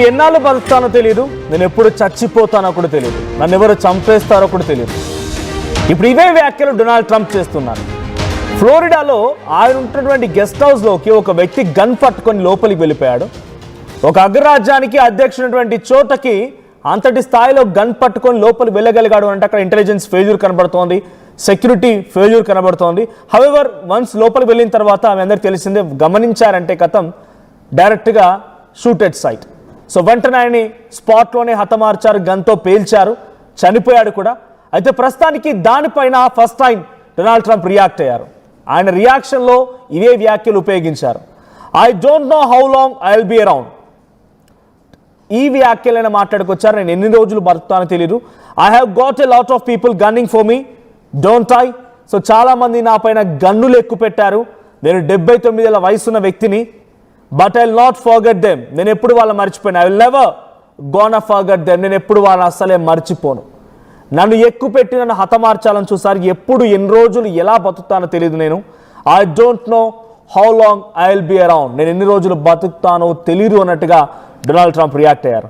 ఎన్నాళ్ళు బతుకుతానో తెలియదు, నేను ఎప్పుడు చచ్చిపోతానో కూడా తెలియదు, నన్ను ఎవరు చంపేస్తారో కూడా తెలియదు. ఇప్పుడు ఇవే వ్యాఖ్యలు డొనాల్డ్ ట్రంప్ చేస్తున్నారు. ఫ్లోరిడాలో ఆయన ఉంటున్నటువంటి గెస్ట్ హౌస్లోకి ఒక వ్యక్తి గన్ పట్టుకొని లోపలికి వెళ్ళిపోయాడు. ఒక అగ్రరాజ్యానికి అధ్యక్షుడైనటువంటి చోటకి అంతటి స్థాయిలో గన్ పట్టుకొని లోపలికి వెళ్ళగలిగాడు అంటే అక్కడ ఇంటెలిజెన్స్ ఫెయిల్యూర్ కనబడుతోంది, సెక్యూరిటీ ఫెయిల్యూర్ కనబడుతోంది. హవెవర్ వన్స్ లోపలికి వెళ్ళిన తర్వాత ఆమె అందరికి తెలిసిందే, గమనించారంటే కథం డైరెక్ట్గా షూట్ ఎట్ సైట్. సో వెంటనే ఆయన్ని స్పాట్లోనే హతమార్చారు, గన్తో పేల్చారు, చనిపోయాడు కూడా. అయితే ప్రస్తుతానికి దానిపైన first time Donald Trump react అయ్యారు. ఆయన రియాక్షన్లో ఇవే వ్యాఖ్యలు ఉపయోగించారు. I don't know how long I will be around. ఈ వ్యాఖ్యలైనా మాట్లాడుకొచ్చారు. నేను ఎన్ని రోజులు బతుకుతానో తెలియదు. I have got a lot of people గన్నింగ్ for me, don't I. So చాలామంది నా పైన గన్నులు ఎక్కువ పెట్టారు. నేను 79 ఏళ్ల వయసున్న వ్యక్తిని. But I will not forget them. నేను ఎప్పుడు వాళ్ళని మర్చిపోయాను. I will never gonna forget them. నేను ఎప్పుడు వాళ్ళని అస్సలే మర్చిపోను. నన్ను ఎక్కువ పెట్టి నన్ను హతమార్చాలని చూసారు. ఎప్పుడు ఎన్ని రోజులు ఎలా బతుకుతానో తెలియదు. నేను I don't know how long I will be around. నేను ఎన్ని రోజులు బతుకుతానో తెలియదు అన్నట్టుగా డొనాల్డ్ ట్రంప్ రియాక్ట్ అయ్యారు.